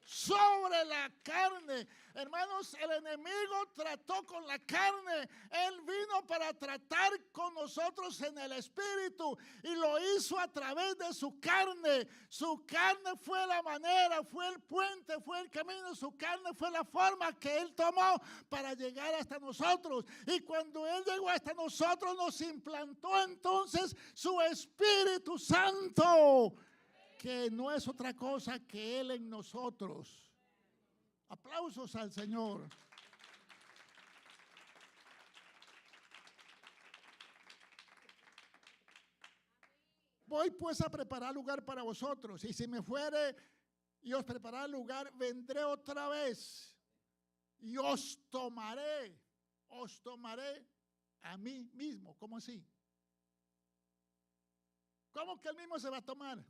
sobre la carne. Hermanos, el enemigo trató con la carne. Él vino para tratar con nosotros en el espíritu y lo hizo a través de su carne. Su carne fue la manera, fue el puente, fue el camino. Su carne fue la forma que Él tomó para llegar hasta nosotros. Y cuando Él llegó hasta nosotros, nos implantó entonces su Espíritu Santo, que no es otra cosa que Él en nosotros. Aplausos al Señor. Voy pues a preparar lugar para vosotros, y si me fuere y os preparar lugar, vendré otra vez y os tomaré a mí mismo. ¿Cómo así? ¿Cómo que Él mismo se va a tomar?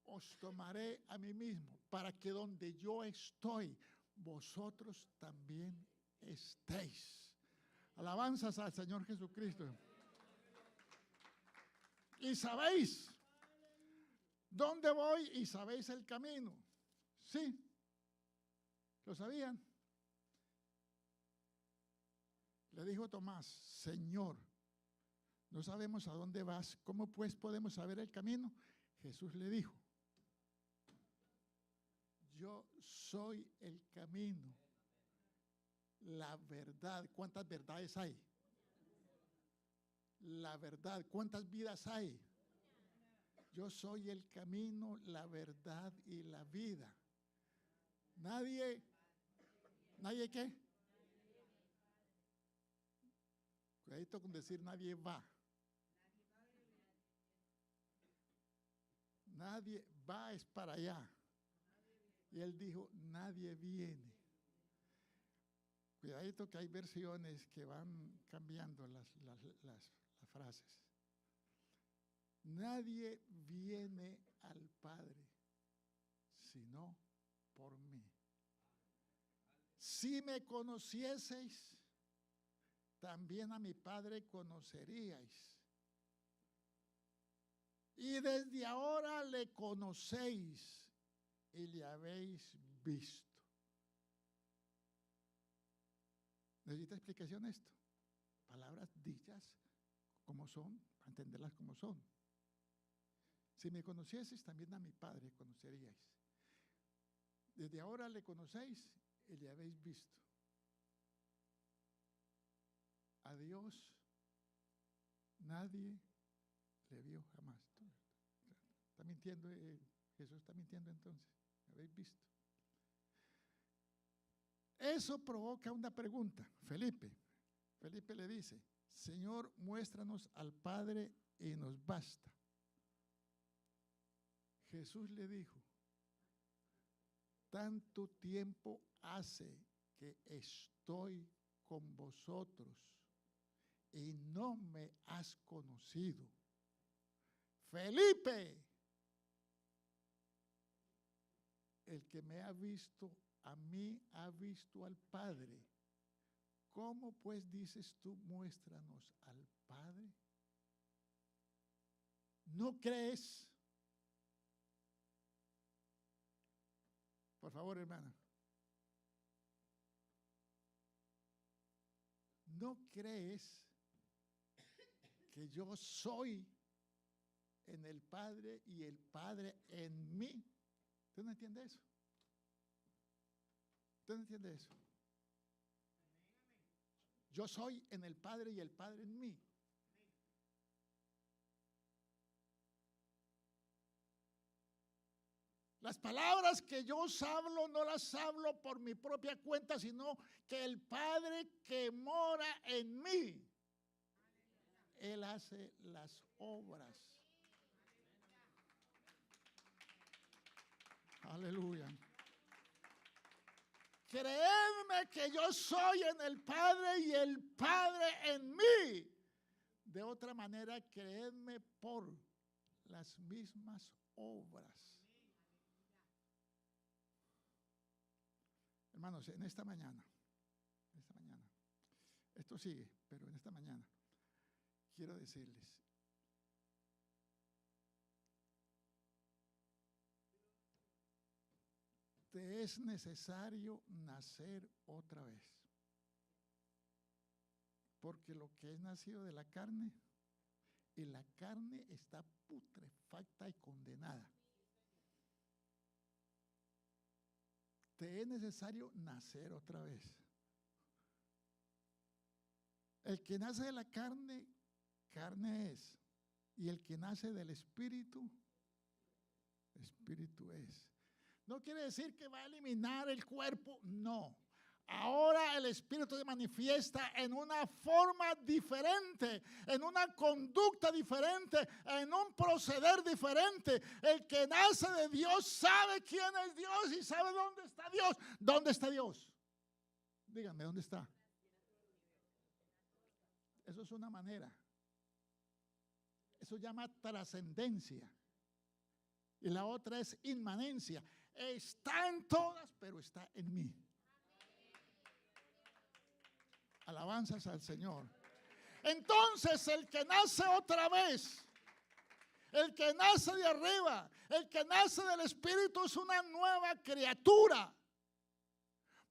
Os tomaré a mí mismo, para que donde yo estoy, vosotros también estéis. Alabanzas al Señor Jesucristo. Y sabéis dónde voy y sabéis el camino. Sí, ¿lo sabían? Le dijo Tomás: Señor, no sabemos a dónde vas, ¿cómo pues podemos saber el camino? Jesús le dijo: Yo soy el camino, la verdad. ¿Cuántas verdades hay? La verdad. ¿Cuántas vidas hay? Yo soy el camino, la verdad y la vida. ¿Nadie qué? Cuidadito con decir nadie va. Nadie va es para allá. Y él dijo, nadie viene. Cuidadito que hay versiones que van cambiando las frases. Nadie viene al Padre sino por mí. Si me conocieseis, también a mi Padre conoceríais. Y desde ahora le conocéis y le habéis visto. ¿Necesita explicación esto? Palabras dichas como son, para entenderlas como son. Si me conocieseis, también a mi Padre conoceríais. Desde ahora le conocéis y le habéis visto. A Dios nadie le vio jamás. ¿Está mintiendo? Jesús está mintiendo entonces. ¿Habéis visto? Eso provoca una pregunta. Felipe le dice, Señor, muéstranos al Padre y nos basta. Jesús le dijo, tanto tiempo hace que estoy con vosotros y no me has conocido. Felipe, el que me ha visto a mí ha visto al Padre. ¿Cómo pues dices tú, muéstranos al Padre? ¿No crees? Por favor, hermana. ¿No crees que yo soy en el Padre y el Padre en mí? ¿Usted no entiende eso? ¿Usted no entiende eso? Yo soy en el Padre y el Padre en mí. Las palabras que yo os hablo no las hablo por mi propia cuenta, sino que el Padre que mora en mí, Él hace las obras. Aleluya. Creedme que yo soy en el Padre y el Padre en mí. De otra manera, creedme por las mismas obras. Hermanos, en esta mañana, esto sigue, pero en esta mañana quiero decirles, te es necesario nacer otra vez. Porque lo que es nacido de la carne, y la carne está putrefacta y condenada. Te es necesario nacer otra vez. El que nace de la carne, carne es. Y el que nace del Espíritu, Espíritu es. No quiere decir que va a eliminar el cuerpo, no. Ahora el Espíritu se manifiesta en una forma diferente, en una conducta diferente, en un proceder diferente. El que nace de Dios sabe quién es Dios y sabe dónde está Dios. ¿Dónde está Dios? Díganme, ¿dónde está? Eso es una manera. Eso llama trascendencia. Y la otra es inmanencia. Está en todas, pero está en mí. Alabanzas al Señor. Entonces el que nace otra vez, el que nace de arriba, el que nace del Espíritu es una nueva criatura.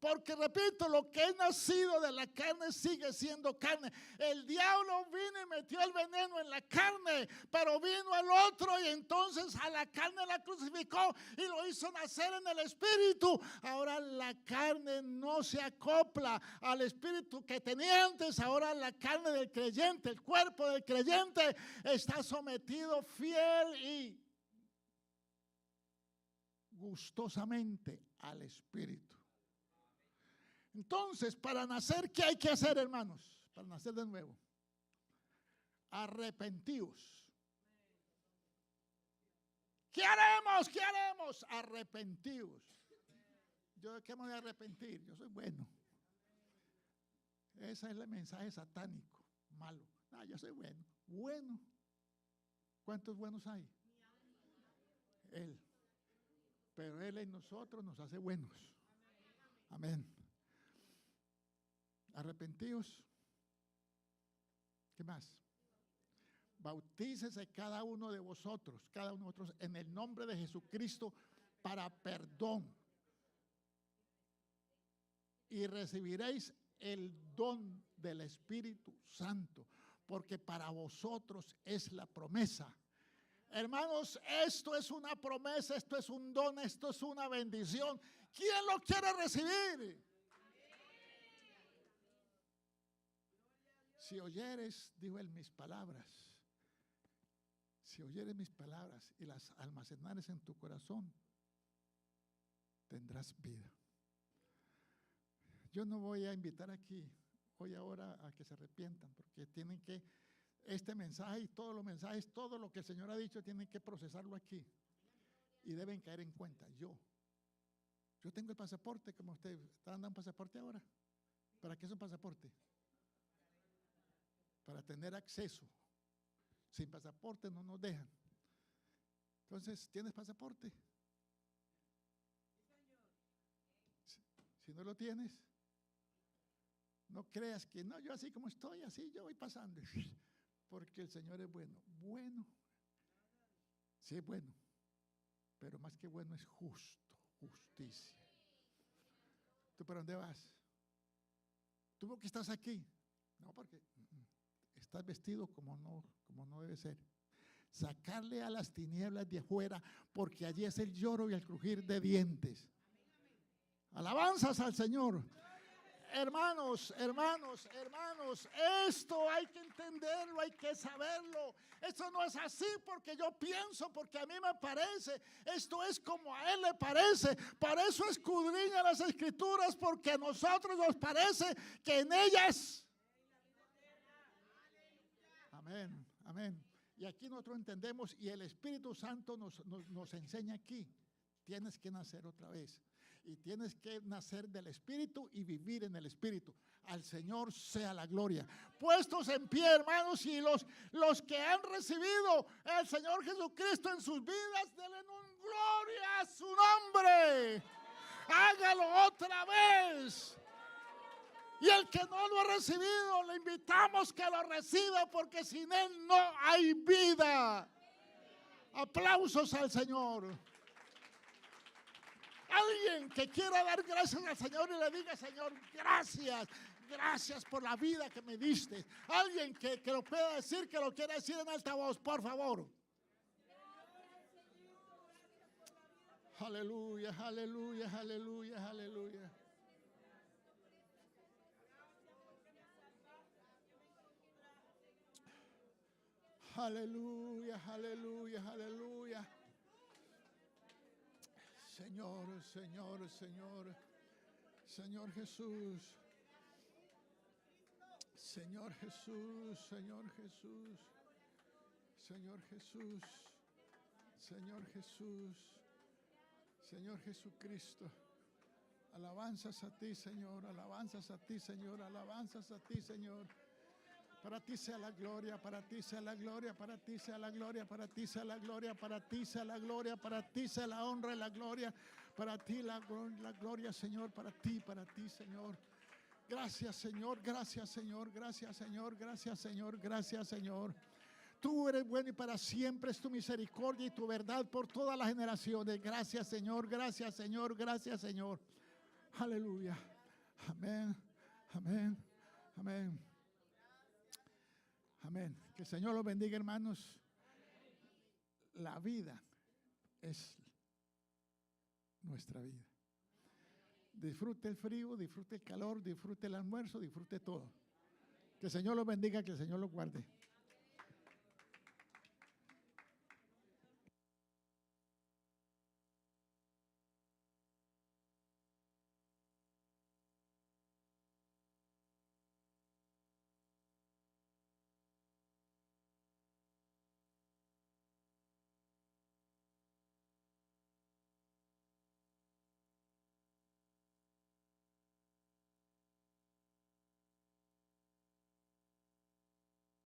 Porque repito, lo que es nacido de la carne sigue siendo carne. El diablo vino y metió el veneno en la carne, pero vino el otro y entonces a la carne la crucificó y lo hizo nacer en el espíritu. Ahora la carne no se acopla al espíritu que tenía antes. Ahora la carne del creyente, el cuerpo del creyente está sometido fiel y gustosamente al espíritu. Entonces, para nacer, ¿qué hay que hacer, hermanos? Para nacer de nuevo, arrepentíos. ¿Qué haremos? ¿Qué haremos? Arrepentíos. ¿Yo de qué me voy a arrepentir? Yo soy bueno. Ese es el mensaje satánico, malo. Ah, yo soy bueno. Bueno. ¿Cuántos buenos hay? Él. Pero Él en nosotros nos hace buenos. Amén. Arrepentíos. ¿Qué más? Bautícese cada uno de vosotros, en el nombre de Jesucristo para perdón. Y recibiréis el don del Espíritu Santo, porque para vosotros es la promesa. Hermanos, esto es una promesa, esto es un don, esto es una bendición. ¿Quién lo quiere recibir? Si oyeres, dijo él, mis palabras, si oyeres mis palabras y las almacenares en tu corazón, tendrás vida. Yo no voy a invitar aquí hoy ahora a que se arrepientan, porque tienen que, este mensaje y todos los mensajes, todo lo que el Señor ha dicho, tienen que procesarlo aquí y deben caer en cuenta. Yo tengo el pasaporte, como usted está dando un pasaporte ahora. ¿Para qué es un pasaporte? Para tener acceso. Sin pasaporte no nos dejan. Entonces, ¿tienes pasaporte? Si no lo tienes, no creas que no, yo así como estoy, así yo voy pasando. Porque el Señor es bueno. Bueno. Sí es bueno. Pero más que bueno es justo, justicia. ¿Tú para dónde vas? ¿Tú por qué estás aquí? No, porque estás vestido como no debe ser. Sacarle a las tinieblas de afuera, porque allí es el lloro y el crujir de dientes. Alabanzas al Señor. Hermanos, esto hay que entenderlo, hay que saberlo. Esto no es así porque yo pienso, porque a mí me parece. Esto es como a Él le parece. Por eso escudriña las Escrituras, porque a nosotros nos parece que en ellas. Amén, amén. Y aquí nosotros entendemos, y el Espíritu Santo nos enseña aquí. Tienes que nacer otra vez. Y tienes que nacer del Espíritu y vivir en el Espíritu. Al Señor sea la gloria. Puestos en pie, hermanos, y los que han recibido al Señor Jesucristo en sus vidas, denle un gloria a su nombre. Hágalo otra vez. Y el que no lo ha recibido, le invitamos que lo reciba, porque sin Él no hay vida. Aplausos al Señor. Alguien que quiera dar gracias al Señor y le diga: Señor, gracias por la vida que me diste. Alguien que lo pueda decir, que lo quiera decir en alta voz, por favor. Aleluya, aleluya, aleluya, aleluya. Aleluya, aleluya, aleluya. Señor, Señor, Señor, Señor Jesús, Señor Jesús, Señor Jesús, Señor Jesús, Señor Jesús, Señor Jesucristo. Alabanzas a ti, Señor, alabanzas a ti, Señor, alabanzas a ti, Señor. Para ti sea la gloria, para ti sea la gloria, para ti sea la gloria, para ti sea la gloria, para ti sea la gloria, para ti sea la honra y la gloria, para ti la gloria, Señor, para ti, Señor. Gracias, Señor, gracias, Señor, gracias, Señor, gracias, Señor, gracias, Señor. Tú eres bueno y para siempre es tu misericordia y tu verdad por todas las generaciones. Gracias, Señor, gracias, Señor, gracias, Señor. Aleluya. Amén. Amén. Amén. Amén. Que el Señor los bendiga, hermanos. La vida es nuestra vida. Disfrute el frío, disfrute el calor, disfrute el almuerzo, disfrute todo. Que el Señor los bendiga, que el Señor los guarde.